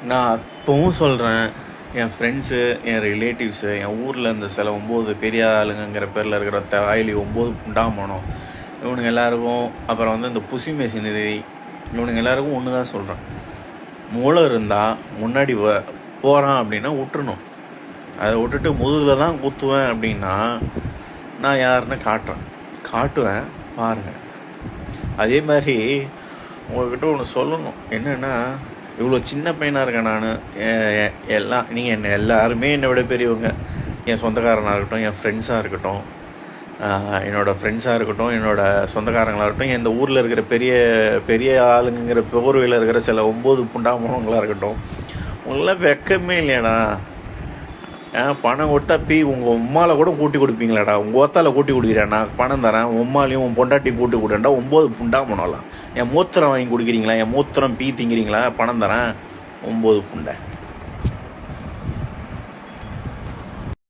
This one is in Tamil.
நான் அப்பவும் சொல்கிறேன், என் ஃப்ரெண்ட்ஸு, என் ரிலேட்டிவ்ஸு, என் ஊரில் இருந்த சில 9 பெரிய ஆளுங்கிற பேரில் இருக்கிற வாயிலி 9 புண்டாமணும் இவனுங்க எல்லாருக்கும், அப்புறம் வந்து இந்த புசி மெஷினரி, இவனுங்க எல்லாருக்கும் ஒன்று தான் சொல்கிறேன். மூளை இருந்தால் முன்னாடி போகிறான் அப்படின்னா விட்டுறணும். அதை விட்டுட்டு முதுகில் தான் குத்துவேன் அப்படின்னா நான் யாருன்னு காட்டுவேன் பாருங்கள். அதே மாதிரி உங்கள்கிட்ட ஒன்று சொல்லணும் என்னென்னா, இவ்வளோ சின்ன பையனாக இருக்கேன் நான். நீங்கள் எல்லாருமே என்னை விட பெரியவங்க. என் சொந்தக்காரனாக இருக்கட்டும், என் ஃப்ரெண்ட்ஸாக இருக்கட்டும், என்னோடய ஃப்ரெண்ட்ஸாக இருக்கட்டும், என்னோடய சொந்தக்காரங்களாக இருக்கட்டும், இந்த ஊரில் இருக்கிற பெரிய பெரிய ஆளுங்கிற போர்வையில் இருக்கிற சில 9 புண்டாமவங்களாக இருக்கட்டும், உங்களெலாம் வெக்கமே இல்லையாடா? பணம் கொடுத்தா உங்கள் உம்மாவில் கூட கூட்டி கொடுப்பீங்களாடா? உங்கள் ஒத்தால் கூட்டி கொடுக்குறேன், நான் பணம் தரேன், உம்மாலையும் உன் பொண்டாட்டி கூட்டி கொடுண்டா 9 புண்டாமனலாம். என் மூத்திரம் வாங்கி குடிக்கிறீங்களா? என் மூத்திரம் திங்கிறீங்களா? பணம் தரேன் 9 புண்டை.